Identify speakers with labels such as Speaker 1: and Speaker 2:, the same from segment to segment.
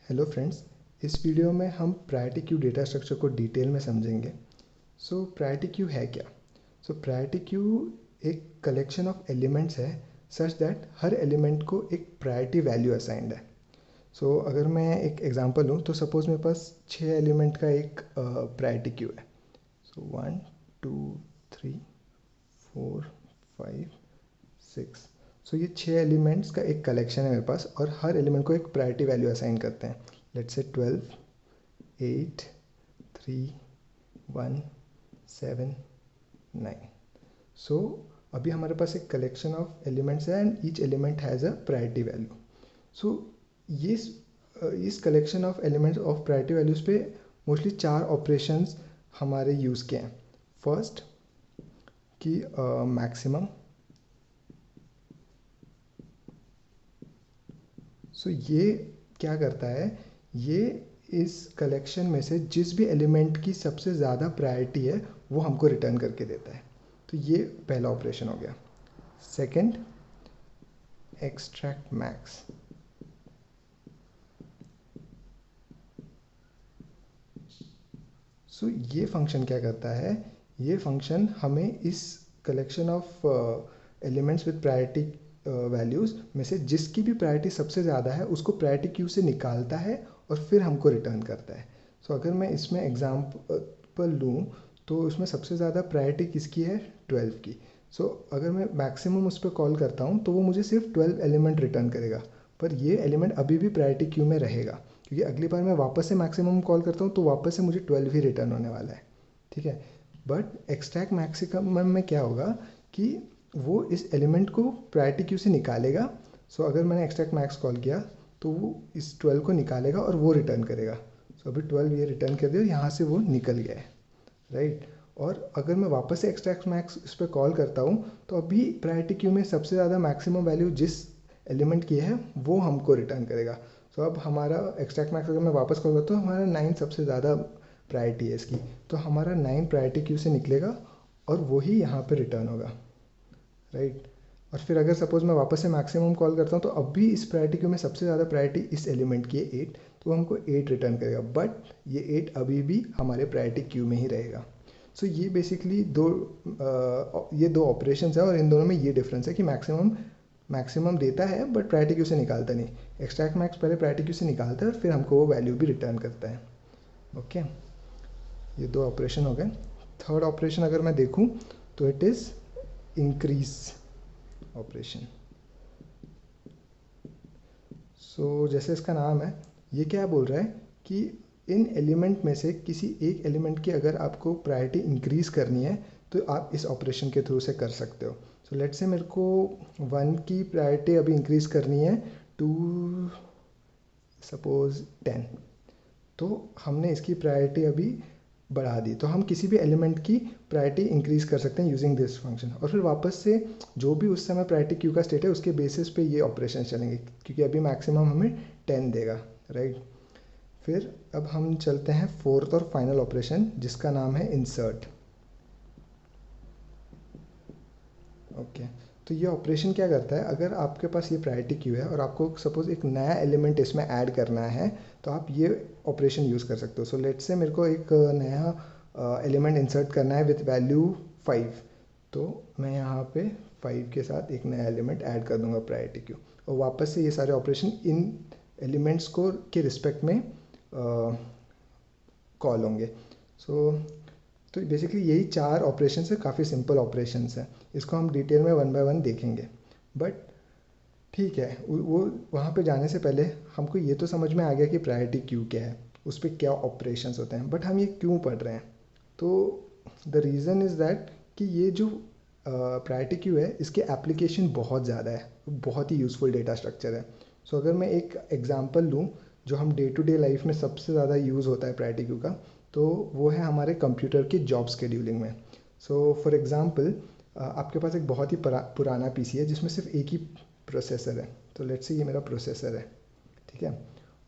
Speaker 1: Hello friends, इस video में हम प्रायोरिटी क्यू डेटा स्ट्रक्चर को डिटेल में समझेंगे। प्रायोरिटी क्यू है क्या? प्रायोरिटी क्यू एक कलेक्शन ऑफ एलिमेंट्स है सच दैट हर एलिमेंट को एक प्रायोरिटी वैल्यू असाइंड है। अगर मैं एक एग्जांपल लूँ तो सपोज मेरे पास 6 एलिमेंट का एक प्रायोरिटी क्यू है। 1 2 3 4 5 6। ये 6 एलिमेंट्स का एक कलेक्शन है मेरे पास और हर एलिमेंट को एक प्रायोरिटी वैल्यू असाइन करते हैं। Let's say 12 8 3 1 7 9। अभी हमारे पास एक कलेक्शन ऑफ एलिमेंट्स है and each element has a priority value. ये इस collection of elements of priority values पे मोस्टली 4 ऑपरेशंस हमारे यूज़ किए हैं। फर्स्ट कि मैक्सिमम। ये क्या करता है, ये इस कलेक्शन में से जिस भी एलिमेंट की सबसे ज़्यादा प्रायोरिटी है वो हमको रिटर्न करके देता है। ये पहला ऑपरेशन हो गया। Second, extract max. ये फंक्शन क्या करता है, ये फंक्शन हमें इस collection of elements with priority values में से जिसकी भी प्रायोरिटी सबसे ज़्यादा है उसको प्रायोरिटी क्यू से निकालता है और फिर हमको रिटर्न करता है। अगर मैं इसमें एग्जाम्पल लूँ तो इसमें सबसे ज़्यादा प्रायोरिटी किसकी है, 12 की। अगर मैं मैक्सिमम उस पर कॉल करता हूँ तो वो मुझे सिर्फ 12 एलिमेंट रिटर्न करेगा, पर ये एलिमेंट अभी भी प्रायोरिटी क्यू में रहेगा क्योंकि अगली बार मैं वापस से मैक्सिमम कॉल करता हूँ तो वापस से मुझे 12 ही रिटर्न होने वाला है। ठीक है, बट एक्सट्रैक्ट मैक्सिमम में क्या होगा कि वो इस एलिमेंट को प्रायोरिटी क्यू से निकालेगा। अगर मैंने एक्सट्रैक्ट मैक्स कॉल किया तो वो इस 12 को निकालेगा और वो रिटर्न करेगा। अभी 12 ये रिटर्न कर दिया, यहाँ से वो निकल गया है, राइट। और अगर मैं वापस से एक्सट्रैक्ट मैक्स इस पर कॉल करता हूँ तो अभी प्रायोरिटी क्यू में सबसे ज़्यादा मैक्सिमम वैल्यू जिस एलिमेंट की है वो हमको रिटर्न करेगा। अब हमारा एक्सट्रैक्ट मैक्स अगर मैं वापस कॉल करता हूँ, हमारा 9 सबसे ज़्यादा प्रायोरिटी है इसकी, तो हमारा 9 प्रायोरिटी क्यू से निकलेगा और वही यहाँ पे रिटर्न होगा, राइट। और फिर अगर सपोज मैं वापस से मैक्सिमम कॉल करता हूँ तो अब भी इस प्रायोरिटी क्यू में सबसे ज़्यादा प्रायोरिटी इस एलिमेंट की है 8, तो हमको 8 रिटर्न करेगा, बट ये 8 अभी भी हमारे प्रायोरिटी क्यू में ही रहेगा। ये बेसिकली ये दो ऑपरेशंस है और इन दोनों में ये डिफरेंस है कि मैक्सिमम देता है बट प्रायोरिटी क्यू से निकालता नहीं। एक्सट्रैक्ट मैक्स पहले प्रायोरिटी क्यू से निकालता है और फिर हमको वो वैल्यू भी रिटर्न करता है। ओके, ये दो ऑपरेशन हो गए। थर्ड ऑपरेशन अगर मैं देखूँ तो इट इज़ इंक्रीज ऑपरेशन। जैसे इसका नाम है, ये क्या बोल रहा है कि इन एलिमेंट में से किसी एक एलिमेंट की अगर आपको प्रायोरिटी इंक्रीज़ करनी है तो आप इस ऑपरेशन के थ्रू से कर सकते हो। लेट्स से मेरे को 1 की प्रायोरिटी अभी इंक्रीज़ करनी है टू सपोज 10, तो हमने इसकी प्रायोरिटी अभी बढ़ा दी, तो हम किसी भी एलिमेंट की प्रायोरिटी इंक्रीज़ कर सकते हैं यूजिंग दिस फंक्शन और फिर वापस से जो भी उस समय प्रायोरिटी क्यू का स्टेट है उसके बेसिस पे ये ऑपरेशन चलेंगे क्योंकि अभी मैक्सिमम हमें 10 देगा, राइट। फिर अब हम चलते हैं फोर्थ और फाइनल ऑपरेशन जिसका नाम है इंसर्ट। ओके, तो ये ऑपरेशन क्या करता है, अगर आपके पास ये प्रायोरिटी क्यू है और आपको सपोज एक नया एलिमेंट इसमें ऐड करना है तो आप ये ऑपरेशन यूज़ कर सकते हो। लेट्स से मेरे को एक नया एलिमेंट इंसर्ट करना है विथ वैल्यू 5, तो मैं यहाँ पे 5 के साथ एक नया एलिमेंट ऐड कर दूंगा प्रायोरिटी क्यू और वापस से ये सारे ऑपरेशन इन एलिमेंट्स को के रिस्पेक्ट में कॉल होंगे। तो बेसिकली यही 4 ऑपरेशन है, काफ़ी सिंपल ऑपरेशंस हैं। इसको हम डिटेल में 1 बाय 1 देखेंगे, बट ठीक है, वो वहाँ पे जाने से पहले हमको ये तो समझ में आ गया कि प्रायोरिटी क्यू क्या है, उस पर क्या ऑपरेशंस होते हैं, बट हम ये क्यों पढ़ रहे हैं। तो द रीज़न इज़ दैट कि ये जो प्रायोरिटी क्यू है इसके एप्लीकेशन बहुत ज़्यादा है, बहुत ही यूज़फुल डेटा स्ट्रक्चर है। अगर मैं एक एग्जांपल लूँ जो हम डे टू डे लाइफ में सबसे ज़्यादा यूज़ होता है प्रायोरिटी क्यू का, तो वो है हमारे कंप्यूटर की जॉब शेड्यूलिंग में। फॉर एग्ज़ाम्पल आपके पास एक बहुत ही पुराना पीसी है जिसमें सिर्फ एक ही प्रोसेसर है, तो लेट्स से ये मेरा प्रोसेसर है, ठीक है।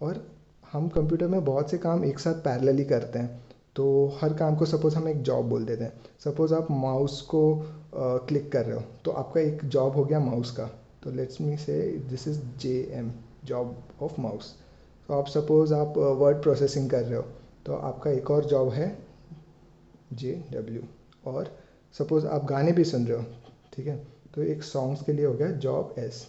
Speaker 1: और हम कंप्यूटर में बहुत से काम एक साथ पैरेलली करते हैं, तो हर काम को सपोज़ हम एक जॉब बोल देते हैं। सपोज़ आप माउस को क्लिक कर रहे हो तो आपका एक जॉब हो गया माउस का, तो लेट्स मी से this is JM, job of mouse. तो आप सपोज़ आप वर्ड प्रोसेसिंग कर रहे हो, तो आपका एक और जॉब है JW। और सपोज़ आप गाने भी सुन रहे हो, ठीक है, तो एक सॉन्ग्स के लिए हो गया जॉब S।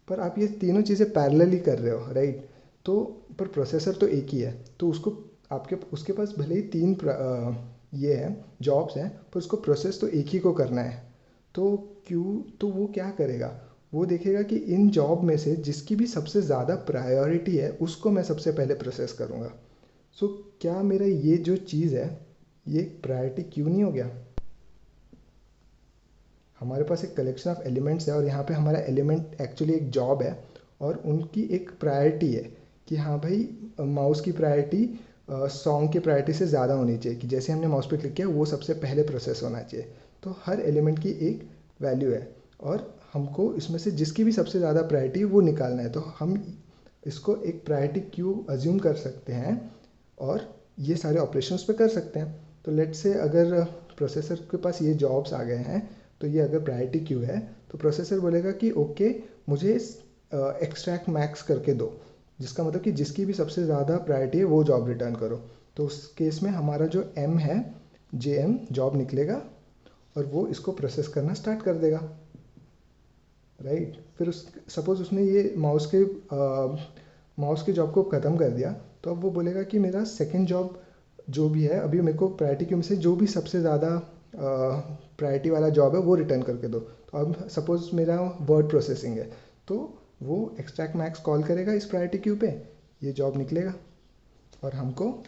Speaker 1: पर आप ये तीनों चीज़ें पैरेलली कर रहे हो, राइट। तो पर प्रोसेसर तो एक ही है, तो उसको आपके उसके पास भले ही ये है जॉब्स हैं, पर उसको प्रोसेस तो एक ही को करना है। तो क्यों, तो वो क्या करेगा, वो देखेगा कि इन जॉब में से जिसकी भी सबसे ज़्यादा प्रायोरिटी है उसको मैं सबसे पहले प्रोसेस करूँगा। सो क्या मेरा ये जो चीज़ है ये प्रायोरिटी क्यों नहीं हो गया। हमारे पास एक कलेक्शन ऑफ एलिमेंट्स है और यहाँ पे हमारा एलिमेंट एक्चुअली एक जॉब है और उनकी एक प्रायोरिटी है कि हाँ भाई माउस की प्रायोरिटी सॉन्ग की प्रायोरिटी से ज़्यादा होनी चाहिए, कि जैसे हमने माउस पे क्लिक किया वो सबसे पहले प्रोसेस होना चाहिए। तो हर एलिमेंट की एक वैल्यू है और हमको इसमें से जिसकी भी सबसे ज़्यादा प्रायोरिटी है वो निकालना है। तो हम इसको एक प्रायोरिटी क्यू अज्यूम कर सकते हैं और ये सारे ऑपरेशंस पे कर सकते हैं। तो लेट्स से अगर प्रोसेसर के पास ये जॉब्स आ गए हैं, तो ये अगर प्रायोरिटी क्यू है तो प्रोसेसर बोलेगा कि ओके मुझे एक्सट्रैक्ट मैक्स करके दो, जिसका मतलब कि जिसकी भी सबसे ज़्यादा प्रायोरिटी है वो जॉब रिटर्न करो। तो उस केस में हमारा जो M है JM जॉब निकलेगा और वो इसको प्रोसेस करना स्टार्ट कर देगा, राइट। फिर उस सपोज उसने ये माउस के जॉब को ख़त्म कर दिया, तो अब वो बोलेगा कि मेरा सेकंड जॉब जो भी है अभी मेरे को प्रायोरिटी क्यू में से जो भी सबसे ज़्यादा प्रायोरिटी वाला जॉब है वो रिटर्न करके दो। तो अब सपोज मेरा वर्ड प्रोसेसिंग है, तो वो एक्सट्रैक्ट मैक्स कॉल करेगा इस प्रायोरिटी क्यू पे, ये जॉब निकलेगा और हमको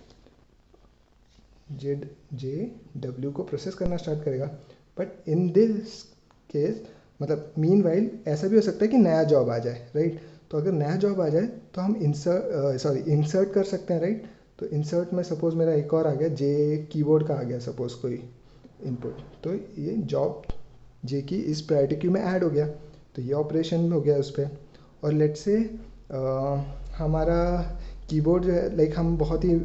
Speaker 1: JW को प्रोसेस करना स्टार्ट करेगा। बट इन दिस केस मतलब मीन वाइल ऐसा भी हो सकता है कि नया जॉब आ जाए, राइट। तो अगर नया जॉब आ जाए तो हम इंसर्ट कर सकते हैं, राइट। तो इंसर्ट में सपोज मेरा एक और आ गया जे कीबोर्ड का आ गया सपोज कोई इनपुट, तो ये जॉब जे की इस प्रायोरिटी क्यू में ऐड हो गया, तो ये ऑपरेशन हो गया उस पर। और लेट्स से हमारा कीबोर्ड जो है लाइक हम बहुत ही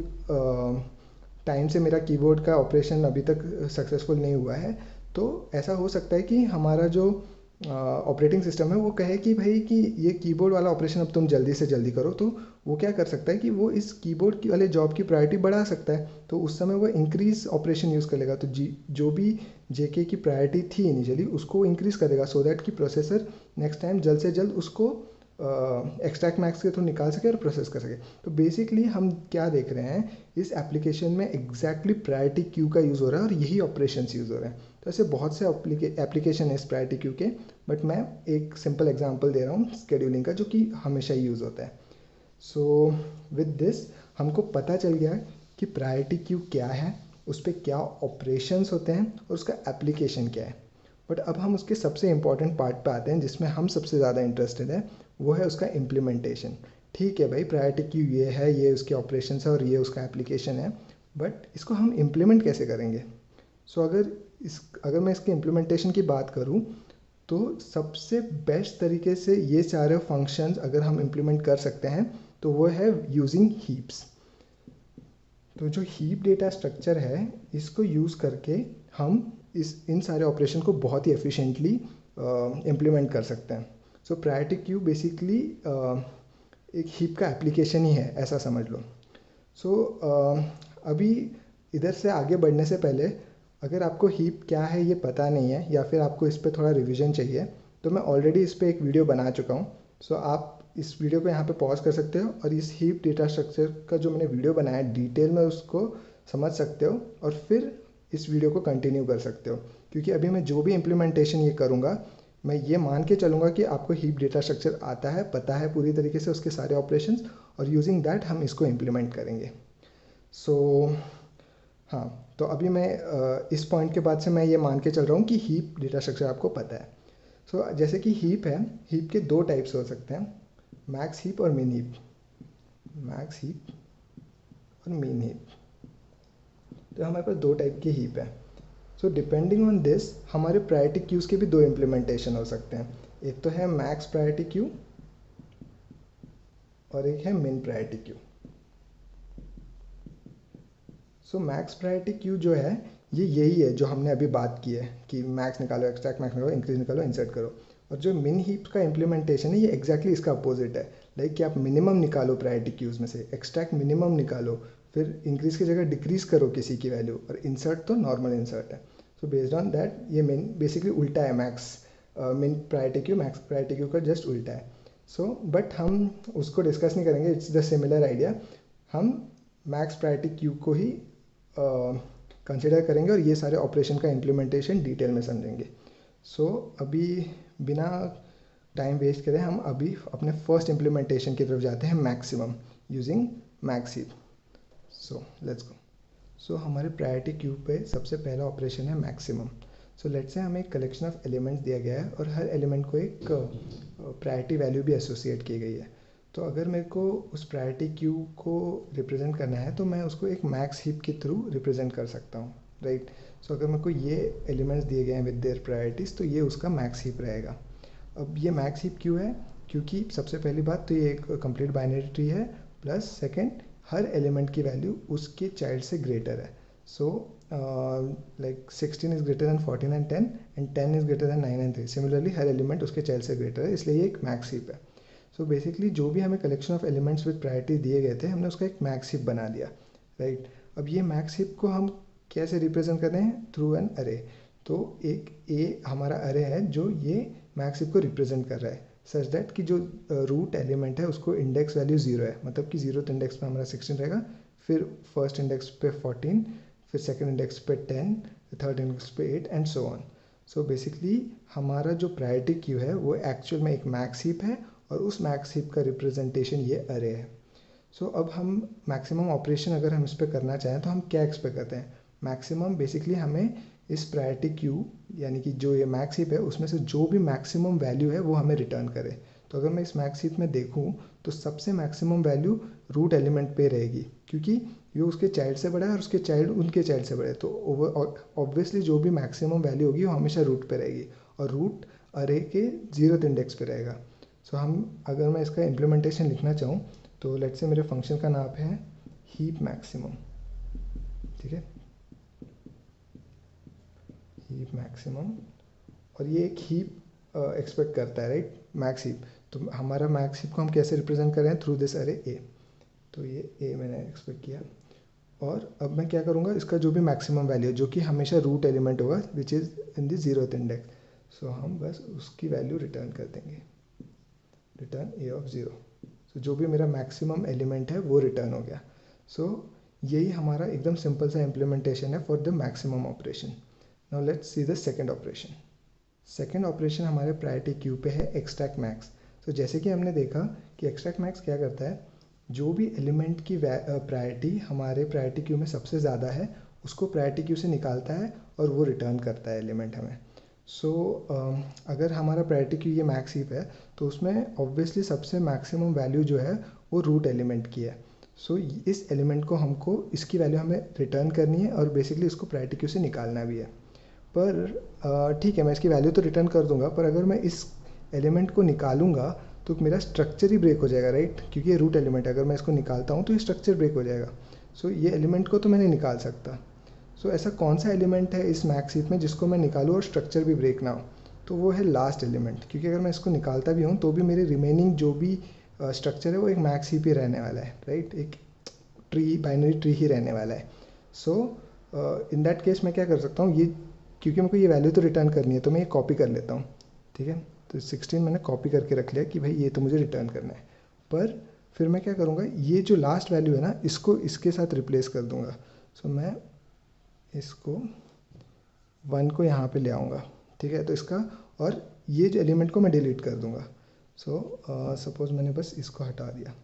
Speaker 1: टाइम से मेरा कीबोर्ड का ऑपरेशन अभी तक सक्सेसफुल नहीं हुआ है, तो ऐसा हो सकता है कि हमारा जो ऑपरेटिंग सिस्टम है वो कहे कि भाई कि ये कीबोर्ड वाला ऑपरेशन अब तुम जल्दी से जल्दी करो। तो वो क्या कर सकता है कि वो इस कीबोर्ड की वाले जॉब की प्रायोरिटी बढ़ा सकता है, तो उस समय वो इंक्रीज ऑपरेशन यूज़ कर लेगा। तो जो भी जेके की प्रायोरिटी थी इनिशियली उसको इंक्रीज करेगा सो दैट कि प्रोसेसर नेक्स्ट टाइम जल्द से जल्द उसको एक्सट्रैक्ट मैक्स के थ्रू निकाल सके और प्रोसेस कर सके। तो बेसिकली हम क्या देख रहे हैं इस एप्लीकेशन में एग्जैक्टली प्रायोरिटी क्यू का यूज़ हो रहा है और यही ऑपरेशंस यूज़ हो रहे हैं। तो ऐसे बहुत से एप्लीकेशन है इस प्रायोरिटी क्यू के, बट मैं एक सिंपल एग्जांपल दे रहा हूँ स्केड्यूलिंग का जो कि हमेशा ही यूज़ होता है। सो विद दिस हमको पता चल गया कि प्रायोरिटी क्यू क्या है, उस पर क्या ऑपरेशंस होते हैं और उसका एप्लीकेशन क्या है। बट अब हम उसके सबसे इम्पॉर्टेंट पार्ट पे आते हैं जिसमें हम सबसे ज़्यादा इंटरेस्टेड है, वो है उसका इम्प्लीमेंटेशन। ठीक है भाई, प्रायोरिटी क्यू ये है, ये उसके ऑपरेशंस है और ये उसका एप्लीकेशन है, बट इसको हम इम्प्लीमेंट कैसे करेंगे। सो अगर मैं इसके इम्प्लीमेंटेशन की बात करूँ तो सबसे बेस्ट तरीके से ये सारे फंक्शंस अगर हम इम्प्लीमेंट कर सकते हैं तो वो है यूजिंग हीप्स। तो जो हीप डेटा स्ट्रक्चर है इसको यूज़ करके हम इन सारे ऑपरेशन को बहुत ही एफिशिएंटली इम्प्लीमेंट कर सकते हैं। सो प्रायोरिटी क्यू बेसिकली एक हीप का एप्लीकेशन ही है, ऐसा समझ लो। सो अभी इधर से आगे बढ़ने से पहले अगर आपको हीप क्या है ये पता नहीं है या फिर आपको इस पर थोड़ा रिवीजन चाहिए, तो मैं ऑलरेडी इस पर एक वीडियो बना चुका हूँ। सो आप इस वीडियो को यहाँ पे पॉज कर सकते हो और इस हीप डेटा स्ट्रक्चर का जो मैंने वीडियो बनाया है डिटेल में उसको समझ सकते हो और फिर इस वीडियो को कंटिन्यू कर सकते हो। क्योंकि अभी मैं जो भी इम्प्लीमेंटेशन ये करूँगा मैं ये मान के चलूँगा कि आपको हीप डेटा स्ट्रक्चर आता है, पता है पूरी तरीके से उसके सारे ऑपरेशंस, और यूजिंग दैट हम इसको इम्प्लीमेंट करेंगे। सो हाँ, तो अभी मैं इस पॉइंट के बाद से मैं ये मान के चल रहा हूँ कि हीप डेटा स्ट्रक्चर आपको पता है। सो जैसे कि हीप है, हीप के दो टाइप्स हो सकते हैं, मैक्स हीप और मिन हीप। मैक्स हीप और मिन हीप, तो हमारे पास दो टाइप की हीप है। सो डिपेंडिंग ऑन दिस हमारे प्रायोरिटी क्यूज़ के भी दो इम्प्लीमेंटेशन हो सकते हैं। एक तो है मैक्स प्रायोरिटी क्यू और एक है मिन प्रायोरिटी क्यू। सो मैक्स प्रायोरिटी क्यू जो है ये यही है जो हमने अभी बात की है कि मैक्स निकालो, एक्सट्रैक्ट मैक्स निकालो, इंक्रीज निकालो, इंसर्ट करो। और जो मिन हीप का इम्प्लीमेंटेशन है ये एग्जैक्टली इसका अपोजिट है। लाइक कि आप मिनिमम निकालो प्रायोरिटी क्यूज़ में से, एक्सट्रैक्ट मिनिमम निकालो, फिर इंक्रीज की जगह डिक्रीज करो किसी की वैल्यू, और इंसर्ट तो नॉर्मल इंसर्ट है। सो बेस्ड ऑन दैट ये मेन बेसिकली उल्टा है max min priority queue, max priority queue का जस्ट उल्टा है। सो बट हम उसको डिस्कस नहीं करेंगे, इट्स द सिमिलर आइडिया। हम मैक्स प्रायोरिटी क्यू को ही कंसिडर करेंगे और ये सारे ऑपरेशन का इम्प्लीमेंटेशन डिटेल में समझेंगे। सो अभी बिना टाइम वेस्ट करें हम अभी अपने फर्स्ट इम्प्लीमेंटेशन की तरफ जाते हैं, maximum using max heap. So let's go. So हमारे प्रायोरिटी क्यू पे सबसे पहला ऑपरेशन है मैक्सिमम। सो लेट्स से हमें एक कलेक्शन ऑफ एलिमेंट्स दिया गया है और हर एलिमेंट को एक प्रायोरिटी वैल्यू भी एसोसिएट की गई है। तो अगर मेरे को उस प्रायोरिटी क्यू को रिप्रेजेंट करना है तो मैं उसको एक मैक्स हीप के थ्रू रिप्रेजेंट कर सकता हूँ, राइट। सो अगर मेरे को ये एलिमेंट्स दिए गए हैं विद देयर प्रायोरिटीज़ तो ये उसका मैक्स हीप रहेगा। अब ये मैक्स हीप क्यों है, क्योंकि सबसे पहली बात तो ये एक कंप्लीट बाइनरी ट्री है, प्लस सेकंड हर एलिमेंट की वैल्यू उसके चाइल्ड से ग्रेटर है। So like 16 is greater than 14 and 10 and 10 is greater than 9 and 3। Similarly her element उसके चाइल्ड से ग्रेटर है, इसलिए ये एक मैक्स हीप है। सो बेसिकली जो भी हमें collection of elements with priority दिए गए थे हमने उसका एक मैक्स हीप बना दिया, राइट। अब ये मैक्स हीप को हम कैसे रिप्रेजेंट कर रहे हैं, थ्रू एन अरे। तो एक ए हमारा अरे है जो ये मैक्स हीप को रिप्रेजेंट कर रहा है, सच दैट कि जो रूट एलिमेंट है उसको इंडेक्स वैल्यू 0 है, मतलब कि 0th इंडेक्स पे हमारा 16 रहेगा, फिर फर्स्ट इंडेक्स पे 14, फिर सेकंड इंडेक्स पे 10, थर्ड इंडेक्स पे 8 and so on. So basically हमारा जो प्रायोरिटी क्यू है वो एक्चुअल में एक मैक्स हीप है और उस मैक्स हीप का रिप्रेजेंटेशन ये अरे है। सो अब हम मैक्सिमम ऑपरेशन अगर हम इस पर करना चाहें तो हम क्या एक्सपेक्ट करते हैं, मैक्सिमम बेसिकली हमें इस प्रायोरिटी क्यू यानी कि जो ये मैक्स हीप है उसमें से जो भी मैक्सिमम वैल्यू है वो हमें रिटर्न करे। तो अगर मैं इस मैक्स हीप में देखूँ तो सबसे मैक्सिमम वैल्यू रूट एलिमेंट पे रहेगी, क्योंकि ये उसके चाइल्ड से बड़ा है और उसके चाइल्ड उनके चाइल्ड से बड़े है, तो ऑब्वियसली जो भी मैक्सिमम वैल्यू होगी वो हमेशा रूट पे रहेगी और रूट अरे के 0th इंडेक्स पे रहेगा। सो हम अगर मैं इसका इम्प्लीमेंटेशन लिखना चाहूँ तो लेट्स से मेरे फंक्शन का नाम है हीप मैक्सिमम, ठीक है, हीप मैक्सिमम। और ये एक हीप एक्सपेक्ट करता है, राइट, मैक्स हीप। तो हमारा मैक्स हीप को हम कैसे रिप्रेजेंट कर रहे हैं, थ्रू दिस अरे ए। तो ये ए मैंने एक्सपेक्ट किया और अब मैं क्या करूँगा, इसका जो भी मैक्सिमम वैल्यू है जो कि हमेशा रूट एलिमेंट होगा which is in the 0th index, so हम बस उसकी वैल्यू रिटर्न कर देंगे, रिटर्न ए ऑफ 0। सो जो भी मेरा मैक्सिमम एलिमेंट है वो रिटर्न हो गया। सो यही हमारा एकदम सिंपल सा इम्प्लीमेंटेशन है for the maximum operation. Now let's see the second operation. Second operation हमारे प्रायोरिटी क्यू पे है एक्सट्रैक्ट मैक्स। तो जैसे कि हमने देखा कि एक्सट्रैक्ट मैक्स क्या करता है, जो भी एलिमेंट की प्रायोरिटी हमारे प्रायोरिटी क्यू में सबसे ज़्यादा है उसको प्रायोरिटी क्यू से निकालता है और वो रिटर्न करता है एलिमेंट हमें। सो अगर हमारा प्रायोरिटी क्यू ये मैक्स हीप है तो उसमें ऑब्वियसली सबसे मैक्सिमम वैल्यू जो है वो रूट एलिमेंट की है। सो इस एलिमेंट को हमको इसकी वैल्यू हमें रिटर्न करनी है और बेसिकली इसको प्रायोरिटी क्यू से निकालना भी है। पर ठीक है, मैं इसकी वैल्यू तो रिटर्न कर दूंगा, पर अगर मैं इस एलिमेंट को निकालूंगा तो मेरा स्ट्रक्चर ही ब्रेक हो जाएगा, राइट, क्योंकि ये रूट एलिमेंट है। अगर मैं इसको निकालता हूँ तो ये स्ट्रक्चर ब्रेक हो जाएगा। सो ये एलिमेंट को तो मैं नहीं निकाल सकता। सो ऐसा कौन सा एलिमेंट है इस मैक्स हीप में जिसको मैं निकालूँ और स्ट्रक्चर भी ब्रेक ना हो, तो वो है लास्ट एलिमेंट, क्योंकि अगर मैं इसको निकालता भी हूँ तो भी मेरे रिमेनिंग जो भी स्ट्रक्चर है वो एक मैक्स हीप ही रहने वाला है, राइट, एक ट्री, बाइनरी ट्री ही रहने वाला है। सो इन दैट केस मैं क्या कर सकता हूँ, ये क्योंकि मेरे को ये वैल्यू तो रिटर्न करनी है तो मैं ये कॉपी कर लेता हूँ, ठीक है। तो 16 मैंने कॉपी करके रख लिया कि भाई ये तो मुझे रिटर्न करना है। पर फिर मैं क्या करूँगा, ये जो लास्ट वैल्यू है ना इसको इसके साथ रिप्लेस कर दूँगा। सो मैं इसको 1 को यहाँ पे ले आऊँगा, ठीक है। तो इसका और ये जो एलिमेंट को मैं डिलीट कर दूँगा। सो सपोज़ मैंने बस इसको हटा दिया,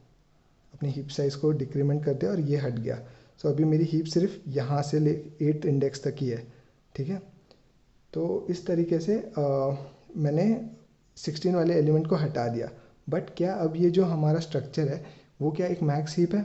Speaker 1: अपनी हीप साइज़ को डिक्रीमेंट कर दिया और ये हट गया। सो अभी मेरी हीप सिर्फ यहाँ से ले 8th इंडेक्स तक ही है, ठीक है। तो इस तरीके से मैंने 16 वाले एलिमेंट को हटा दिया। बट क्या अब ये जो हमारा स्ट्रक्चर है वो क्या एक मैक्स हीप है?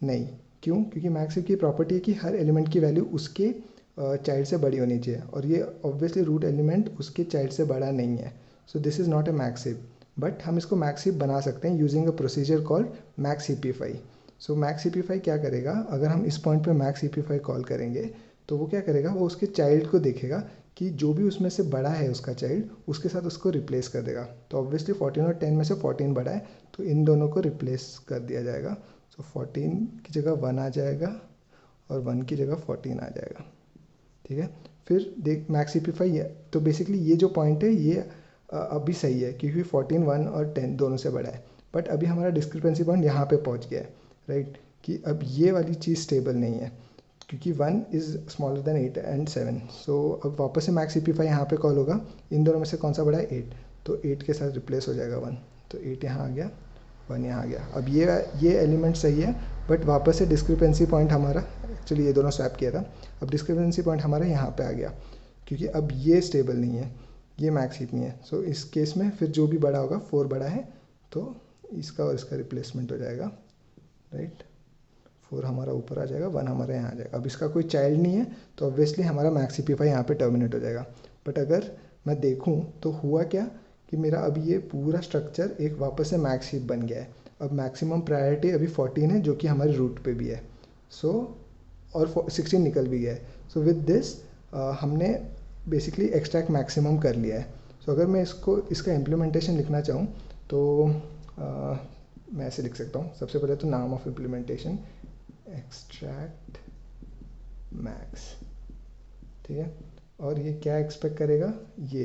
Speaker 1: नहीं। क्यों? क्योंकि मैक्स हीप की प्रॉपर्टी है कि हर एलिमेंट की वैल्यू उसके चाइल्ड से बड़ी होनी चाहिए और ये ऑब्वियसली रूट एलिमेंट उसके चाइल्ड से बड़ा नहीं है। So this is not a max heap, but हम इसको मैक्स हीप बना सकते हैं using a procedure called max heapify. So max heapify क्या करेगा, अगर हम इस पॉइंट पे मैक्स हीपीफाई कॉल करेंगे तो वो क्या करेगा, वो उसके चाइल्ड को देखेगा कि जो भी उसमें से बड़ा है उसका चाइल्ड, उसके साथ उसको रिप्लेस कर देगा। तो ऑब्वियसली 14 और 10 में से 14 बड़ा है, तो इन दोनों को रिप्लेस कर दिया जाएगा। सो 14 की जगह 1 आ जाएगा और 1 की जगह 14 आ जाएगा। ठीक है, फिर देख मैक्स सिंप्लीफाई है, तो बेसिकली ये जो पॉइंट है ये अभी सही है क्योंकि 14 1 और 10 दोनों से बड़ा है। बट अभी हमारा डिस्क्रिपेंसी पॉइंट यहाँ पे पहुँच गया है, राइट, कि अब ये वाली चीज़ स्टेबल नहीं है क्योंकि 1 इज़ स्मॉलर देन 8 एंड 7। सो अब वापस से मैक्स सिंप्लीफाई यहाँ पे कॉल होगा, इन दोनों में से कौन सा बड़ा है 8, तो 8 के साथ रिप्लेस हो जाएगा 1, तो 8 यहाँ आ गया, 1 यहाँ आ गया। अब ये एलिमेंट सही है, बट वापस से डिस्क्रिपेंसी पॉइंट हमारा, एक्चुअली ये दोनों स्वैप किया था, अब डिस्क्रिपेंसी पॉइंट हमारा यहाँ पे आ गया क्योंकि अब ये स्टेबल नहीं है, ये मैक्स हीप नहीं है। सो इस केस में फिर जो भी बड़ा होगा 4 बड़ा है, तो इसका और इसका रिप्लेसमेंट हो जाएगा, राइट। 4 हमारा ऊपर आ जाएगा, 1 हमारा यहाँ आ जाएगा। अब इसका कोई चाइल्ड नहीं है, तो ऑब्वियसली हमारा मैक्स सिंप्लीफाई यहाँ पे टर्मिनेट हो जाएगा। बट अगर मैं देखूँ तो हुआ क्या कि मेरा अब ये पूरा स्ट्रक्चर एक वापस से मैक्स हीप बन गया है। अब मैक्सिमम प्रायोरिटी अभी 14 है जो कि हमारे रूट पे भी है, सो और 16 निकल भी गया है। सो विद दिस हमने बेसिकली एक्सट्रैक्ट मैक्सिमम कर लिया है। सो अगर मैं इसका इम्प्लीमेंटेशन लिखना चाहूँ तो मैं ऐसे लिख सकता हूँ। सबसे पहले तो नाम ऑफ इम्प्लीमेंटेशन एक्सट्रैक्ट मैक्स, ठीक है, और ये क्या एक्सपेक्ट करेगा, ये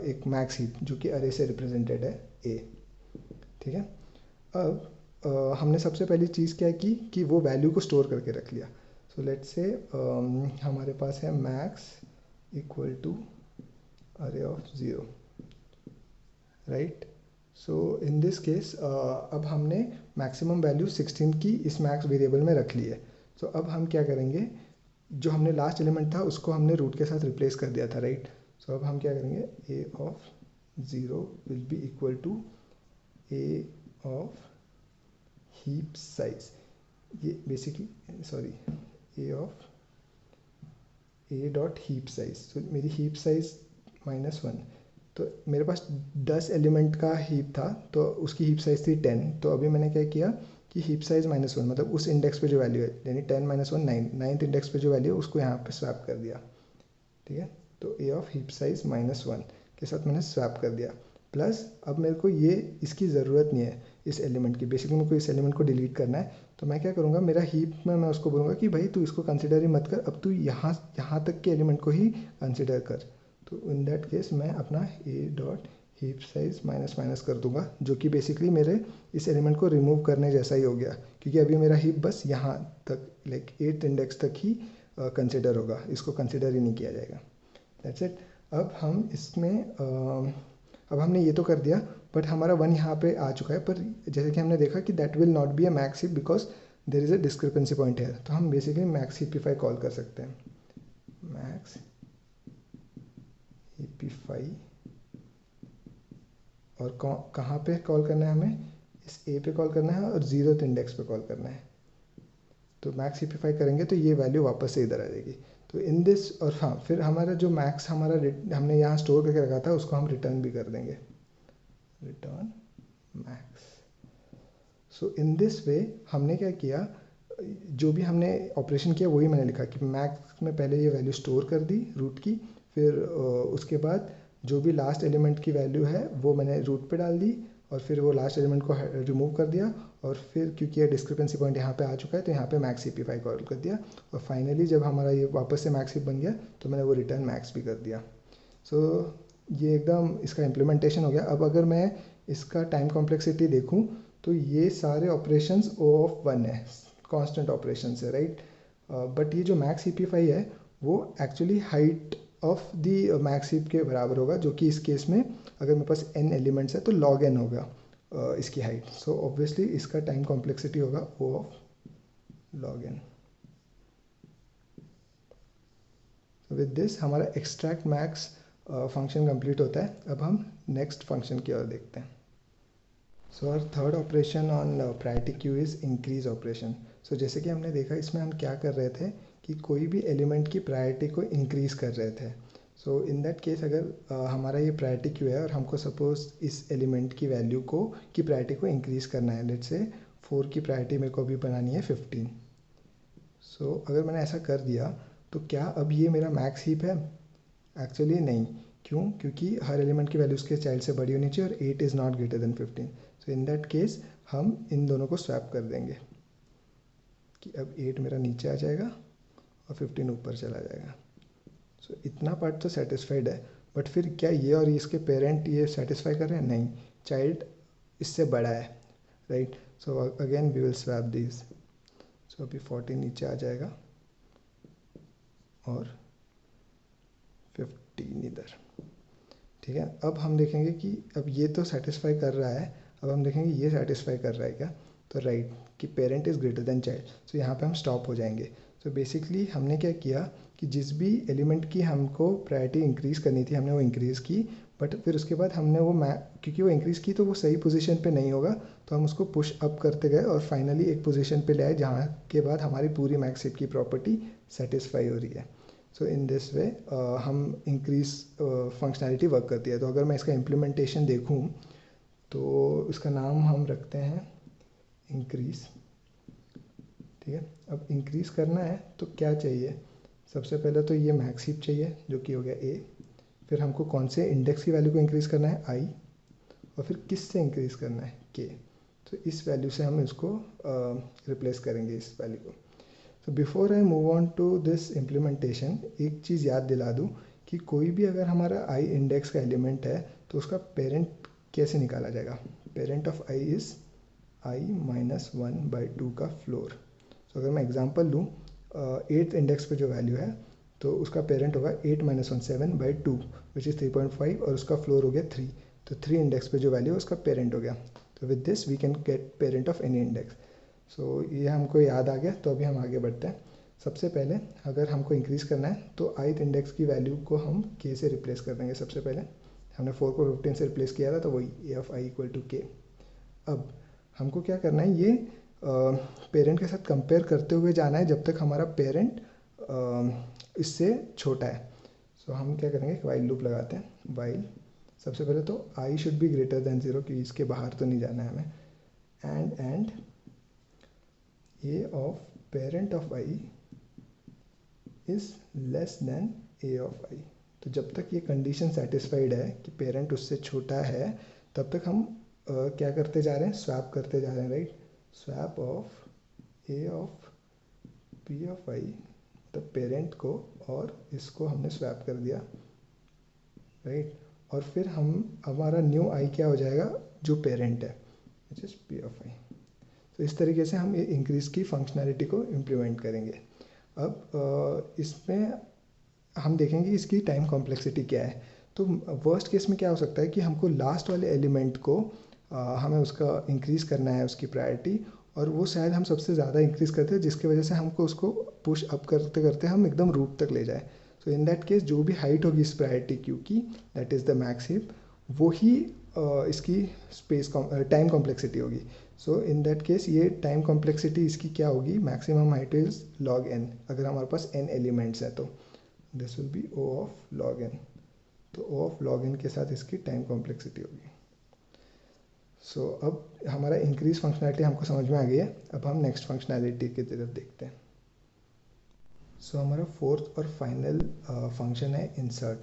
Speaker 1: एक मैक्स हीप जो कि अरे से रिप्रेजेंटेड है ए, ठीक है। अब हमने सबसे पहली चीज़ क्या की कि वो वैल्यू को स्टोर करके रख लिया। सो लेट्स से हमारे पास है मैक्स इक्वल टू अरे of 0, right. So in this case अब हमने मैक्सिमम वैल्यू 16 की इस मैक्स वेरिएबल में रख ली है। सो अब हम क्या करेंगे, जो हमने लास्ट एलिमेंट था उसको हमने रूट के साथ रिप्लेस कर दिया था, राइट। सो अब हम क्या करेंगे, A of 0 will be equal to A of heap size, ये basically sorry A of A dot heap size. So मेरी हीप साइज -1, तो मेरे पास 10 एलिमेंट का हीप था तो उसकी हीप साइज थी 10। तो अभी मैंने क्या किया कि हीप साइज -1 मतलब उस इंडेक्स पे जो वैल्यू है, यानी 10 - 1 9, 9th इंडेक्स पे जो वैल्यू है उसको यहाँ पे स्वैप कर दिया, ठीक है। तो ए ऑफ हीप साइज -1 के साथ मैंने स्वैप कर दिया। प्लस अब मेरे को ये इसकी ज़रूरत नहीं है इस एलिमेंट की, बेसिकली मेरे को इस एलिमेंट को डिलीट करना है। तो मैं क्या करूँगा, मेरा हीप में मैं उसको बोलूँगा कि भाई तू इसको कंसिडर ही मत कर, अब तू यहाँ तक के एलिमेंट को ही कंसिडर कर। तो इन दैट केस मैं अपना ए डॉट हीप साइज माइनस कर दूंगा, जो कि बेसिकली मेरे इस एलिमेंट को रिमूव करने जैसा ही हो गया, क्योंकि अभी मेरा हीप बस यहाँ तक लाइक 8th इंडेक्स तक ही कंसिडर होगा, इसको कंसिडर ही नहीं किया जाएगा। That's it. अब हम इसमें अब हमने ये तो कर दिया, बट हमारा 1 यहाँ पे आ चुका है, पर जैसे कि हमने देखा कि that will not be a max heap because there is a discrepancy point है। तो हम बेसिकली मैक्स हीपिफाई कॉल कर सकते हैं, मैक्स हीपिफाई, और कहाँ पे कॉल करना है हमें, इस ए पे कॉल करना है और 0th इंडेक्स पे कॉल करना है। तो मैक्स हीपिफाई करेंगे तो ये वैल्यू वापस से इधर आ जाएगी। तो इन दिस, और हाँ फिर हमारा जो मैक्स हमारा हमने यहाँ स्टोर करके रखा था उसको हम रिटर्न भी कर देंगे, return max. So in this way हमने क्या किया, जो भी हमने ऑपरेशन किया वही मैंने लिखा कि मैक्स में पहले ये वैल्यू स्टोर कर दी रूट की, फिर उसके बाद जो भी लास्ट एलिमेंट की वैल्यू है वो मैंने रूट पे डाल दी, और फिर वो लास्ट एलिमेंट को रिमूव कर दिया, और फिर क्योंकि ये डिस्क्रिपेंसी पॉइंट यहाँ पे आ चुका है तो यहाँ पे मैक्स हीपिफाई कॉल कर दिया, और फाइनली जब हमारा ये वापस से मैक्स हीप बन गया तो मैंने वो रिटर्न मैक्स भी कर दिया। सो ये एकदम इसका इम्प्लीमेंटेशन हो गया। अब अगर मैं इसका टाइम कॉम्प्लेक्सिटी देखूँ तो ये सारे ऑपरेशंस O ऑफ 1 है, कांस्टेंट ऑपरेशंस है, राइट। बट ये जो मैक्स हीपिफाई है वो actually height of the max heap के बराबर होगा, जो कि इस केस में अगर मेरे पास n एलिमेंट्स है तो log n होगा इसकी हाइट। सो ऑब्वियसली इसका टाइम कॉम्प्लेक्सिटी होगा O of log n। With this हमारा एक्सट्रैक्ट मैक्स फंक्शन कंप्लीट होता है। अब हम नेक्स्ट फंक्शन की ओर देखते हैं। So our third operation on priority queue is increase operation. So जैसे कि हमने देखा इसमें हम क्या कर रहे थे कि कोई भी एलिमेंट की प्रायोरिटी को इंक्रीज़ कर रहे थे। सो इन दैट केस अगर हमारा ये प्रायोरिटी क्यू है और हमको सपोज इस एलिमेंट की वैल्यू की प्रायोरिटी को इंक्रीज़ करना है, लेट्स से 4 की प्रायोरिटी मेरे को अभी बनानी है 15। सो अगर मैंने ऐसा कर दिया तो क्या अब ये मेरा मैक्स हीप है? एक्चुअली नहीं, क्यों? क्योंकि हर एलिमेंट की वैल्यू उसके चाइल्ड से बड़ी होनी चाहिए और 8 is not greater than 15। So in that case हम इन दोनों को स्वैप कर देंगे कि अब 8 मेरा नीचे आ जाएगा और 15 ऊपर चला जाएगा। सो इतना पार्ट तो सेटिस्फाइड है, बट फिर क्या ये और इसके पेरेंट ये सेटिस्फाई कर रहे हैं? नहीं, चाइल्ड इससे बड़ा है, right? So again we will swap this. So अभी 14 नीचे आ जाएगा और 15 इधर, ठीक है। अब हम देखेंगे कि अब ये तो सेटिस्फाई कर रहा है, अब हम देखेंगे ये सेटिस्फाई कर रहा है क्या। तो राइट, कि parent is greater than child. So यहाँ पे हम स्टॉप हो जाएंगे। सो बेसिकली हमने क्या किया कि जिस भी एलिमेंट की हमको प्रायोरिटी इंक्रीज़ करनी थी हमने वो इंक्रीज़ की, बट फिर उसके बाद हमने वो क्योंकि वो इंक्रीज़ की तो वो सही पोजीशन पे नहीं होगा, तो हम उसको पुश अप करते गए और फाइनली एक पोजीशन पे ले आए जहाँ के बाद हमारी पूरी मैक्स हीप की प्रॉपर्टी सेटिस्फाई हो रही है। सो इन दिस वे हम इंक्रीज फंक्शनैलिटी वर्क करती है। तो अगर मैं इसका इम्प्लीमेंटेशन देखूँ तो इसका नाम हम रखते हैं इंक्रीज़, ठीक है। अब इंक्रीज़ करना है तो क्या चाहिए? सबसे पहले तो ये मैक्स हीप चाहिए जो कि हो गया ए, फिर हमको कौन से इंडेक्स की वैल्यू को इंक्रीज़ करना है? आई, और फिर किस से इंक्रीज़ करना है? के। तो इस वैल्यू से हम इसको रिप्लेस करेंगे इस वैल्यू को। तो before I move on to this implementation, एक चीज़ याद दिला दूँ कि कोई भी अगर हमारा आई इंडेक्स का एलिमेंट है तो उसका पेरेंट कैसे निकाला जाएगा? Parent of I is I minus 1/2 का फ्लोर। तो अगर मैं एग्जांपल लूँ, 8th इंडेक्स पे जो वैल्यू है तो उसका पेरेंट होगा 8 - 1 7/2 विच इज़ 3.5 और उसका फ्लोर हो गया 3। तो 3 इंडेक्स पे जो वैल्यू है उसका पेरेंट हो गया। तो with this we can get parent of any index. So ये हमको याद आ गया। तो अभी हम आगे बढ़ते हैं। सबसे पहले अगर हमको इंक्रीज़ करना है तो ith इंडेक्स की वैल्यू को हम k से रिप्लेस कर देंगे। सबसे पहले हमने 4 को 15 से रिप्लेस किया था तो वही a of i equal to k। अब हमको क्या करना है, ये पेरेंट के साथ कंपेयर करते हुए जाना है जब तक हमारा पेरेंट इससे छोटा है। सो हम क्या करेंगे, एक वाइल लूप लगाते हैं। वाइल सबसे पहले तो i should be greater than 0 कि इसके बाहर तो नहीं जाना है हमें। And a of parent of i is less than a of i। तो जब तक ये कंडीशन सेटिस्फाइड है कि पेरेंट उससे छोटा है तब तक हम क्या करते जा रहे हैं, स्वैप करते जा रहे हैं, right. Swap of a of p of i, तो पेरेंट को और इसको हमने स्वैप कर दिया, राइट। और फिर हम हमारा न्यू i क्या हो जाएगा, जो पेरेंट है which is p of i। तो इस तरीके से हम इंक्रीज़ की फंक्शनैलिटी को इम्प्लीमेंट करेंगे। अब इसमें हम देखेंगे इसकी टाइम कॉम्प्लेक्सिटी क्या है। तो वर्स्ट केस में क्या हो सकता है कि हमको लास्ट वाले एलिमेंट को हमें उसका इंक्रीज़ करना है उसकी प्रायोरिटी, और वो शायद हम सबसे ज़्यादा इंक्रीज़ करते हैं जिसकी वजह से हमको उसको पुश अप करते करते हम एकदम रूट तक ले जाए। सो इन दैट केस जो भी हाइट होगी इस प्रायोरिटी क्यू की, that is the max heap, वो ही इसकी स्पेस टाइम कॉम्प्लेक्सिटी होगी। सो इन दैट केस ये टाइम कॉम्प्लेक्सिटी इसकी क्या होगी, maximum height is log n। अगर हमारे पास n एलिमेंट्स हैं तो this will be O of log n। तो O ऑफ log n के साथ इसकी टाइम कॉम्प्लेक्सिटी होगी। सो अब हमारा इंक्रीज फंक्शनैलिटी हमको समझ में आ गई है। अब हम नेक्स्ट फंक्शनैलिटी की तरफ देखते हैं। सो हमारा फोर्थ और फाइनल फंक्शन है इंसर्ट,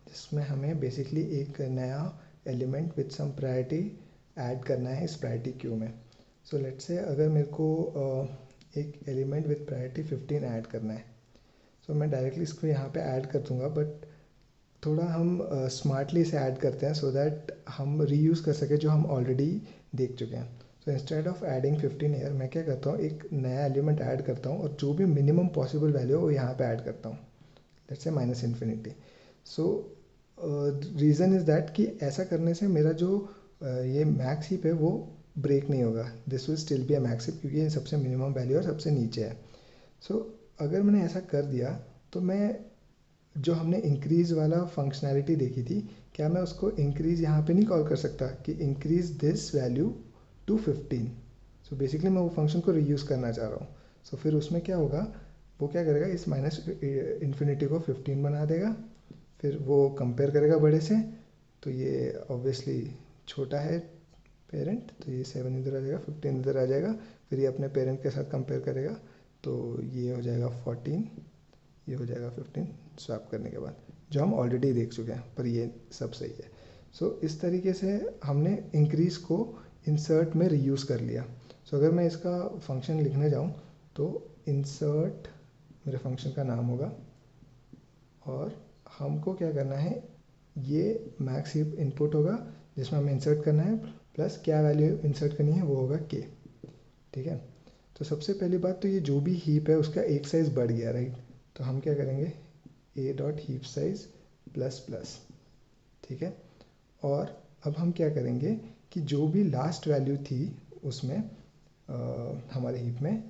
Speaker 1: जिसमें हमें बेसिकली एक नया element with some priority add करना है इस प्रायोरिटी क्यू में। सो लेट्स से अगर मेरे को एक एलिमेंट विद प्रायोरिटी 15 ऐड करना है, सो मैं डायरेक्टली इसको यहाँ पे ऐड कर दूँगा, बट थोड़ा हम स्मार्टली इसे ऐड करते हैं सो दैट हम रीयूज़ कर सकें जो हम ऑलरेडी देख चुके हैं। So instead of adding 15 year, मैं क्या करता हूँ, एक नया एलिमेंट ऐड करता हूँ और जो भी मिनिमम पॉसिबल वैल्यू है वो यहाँ पे ऐड करता हूँ, let's say -∞। So reason is that कि ऐसा करने से मेरा जो ये मैक्स हीप है वो ब्रेक नहीं होगा। This will still be a max heap क्योंकि ये सबसे मिनिमम वैल्यू और सबसे नीचे है। सो अगर मैंने ऐसा कर दिया तो मैं जो हमने इंक्रीज़ वाला फंक्शनैलिटी देखी थी, क्या मैं उसको इंक्रीज़ यहाँ पे नहीं कॉल कर सकता कि increase this value to 15। So basically मैं वो फंक्शन को रीयूज़ करना चाह रहा हूँ। सो फिर उसमें क्या होगा, वो क्या करेगा, इस -∞ को 15 बना देगा, फिर वो कंपेयर करेगा बड़े से, तो ये ऑब्वियसली छोटा है पेरेंट, तो ये 7 इधर आ जाएगा, 15 इधर आ जाएगा, फिर ये अपने पेरेंट के साथ कंपेयर करेगा, तो ये हो जाएगा 14, ये हो जाएगा 15 स्वैप करने के बाद। जो हम ऑलरेडी देख चुके हैं, पर ये सब सही है। सो इस तरीके से हमने इंक्रीज़ को इंसर्ट में रीयूज़ कर लिया। सो अगर मैं इसका फंक्शन लिखने जाऊँ तो इंसर्ट मेरे फंक्शन का नाम होगा, और हमको क्या करना है, ये मैक्स हीप इनपुट होगा जिसमें हमें इंसर्ट करना है, प्लस क्या वैल्यू इंसर्ट करनी है वो होगा के। ठीक है, तो सबसे पहली बात तो ये जो भी हीप है उसका एक साइज़ बढ़ गया, राइट। तो हम क्या करेंगे, ए dot heap size plus plus. ठीक है, और अब हम क्या करेंगे कि जो भी लास्ट वैल्यू थी उसमें हमारे हीप में,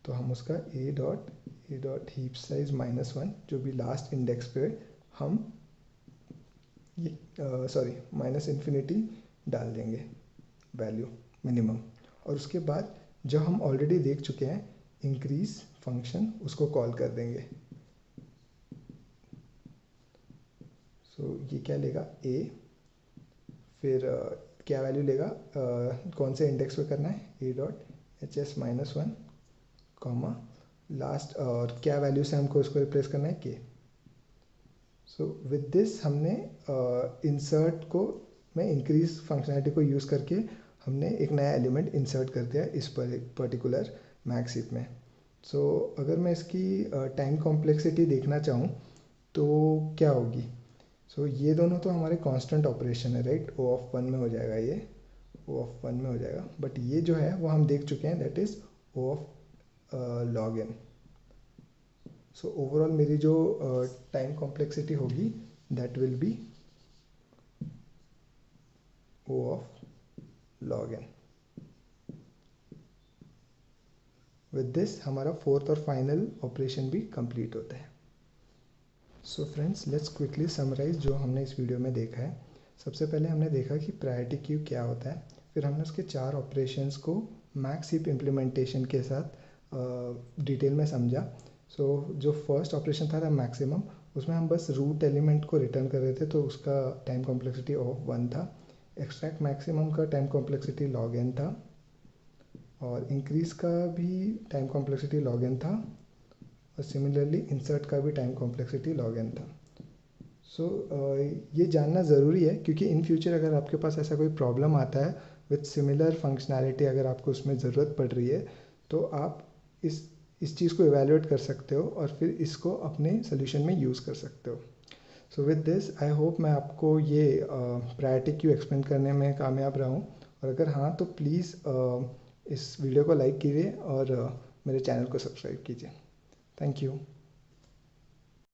Speaker 1: तो हम उसका ए डॉट हीप साइज -1, जो भी लास्ट इंडेक्स पे हम ये माइनस इन्फिनिटी डाल देंगे वैल्यू मिनिमम। और उसके बाद जो हम ऑलरेडी देख चुके हैं इंक्रीज फंक्शन, उसको कॉल कर देंगे। सो ये क्या लेगा, ए, फिर क्या वैल्यू लेगा, कौन से इंडेक्स पे करना है, ए dot H S -1 comma last, और क्या वैल्यू से हमको उसको रिप्लेस करना है, के। सो विद दिस हमने इंसर्ट को में इंक्रीज फंक्शनैलिटी को यूज़ करके हमने एक नया एलिमेंट इंसर्ट कर दिया इस पर्टिकुलर मैक्स हीप में। सो अगर मैं इसकी टाइम कॉम्प्लेक्सिटी देखना चाहूँ तो क्या होगी। सो ये दोनों तो हमारे कांस्टेंट ऑपरेशन है, राइट। ओ ऑफ 1 में हो जाएगा, ये ओ ऑफ 1 में हो जाएगा, बट ये जो है वो हम देख चुके हैं, that is O of log n. So overall मेरी जो टाइम कॉम्प्लेक्सिटी होगी that will be O of log n. With this हमारा फोर्थ और फाइनल ऑपरेशन भी कंप्लीट होता है। So friends, let's quickly summarize जो हमने इस वीडियो में देखा है। सबसे पहले हमने देखा कि प्रायोरिटी क्यू क्या होता है, फिर हमने उसके 4 ऑपरेशंस को मैक्स हीप इम्प्लीमेंटेशन के साथ डिटेल में समझा। सो जो फर्स्ट ऑपरेशन था मैक्सिमम, उसमें हम बस रूट एलिमेंट को रिटर्न कर रहे थे, तो उसका टाइम कॉम्प्लेक्सिटी ऑफ 1 था। एक्सट्रैक्ट मैक्सिमम का टाइम कॉम्प्लेक्सिटी लॉग एन था, और इंक्रीज का भी टाइम कॉम्प्लेक्सिटी लॉग एन था, और सिमिलरली इंसर्ट का भी टाइम कॉम्प्लेक्सिटी लॉग एन था। सो ये जानना ज़रूरी है, क्योंकि इन फ्यूचर अगर आपके पास ऐसा कोई प्रॉब्लम आता है विथ सिमिलर फंक्शनैलिटी, अगर आपको उसमें ज़रूरत पड़ रही है, तो आप इस चीज़ को इवेलुएट कर सकते हो और फिर इसको अपने सोल्यूशन में यूज़ कर सकते हो। So with this I hope मैं आपको ये प्रायोरिटी क्यू एक्सप्लेन करने में कामयाब रहा हूँ, और अगर हाँ तो प्लीज़ इस वीडियो को लाइक कीजिए और मेरे चैनल को सब्सक्राइब कीजिए। Thank you.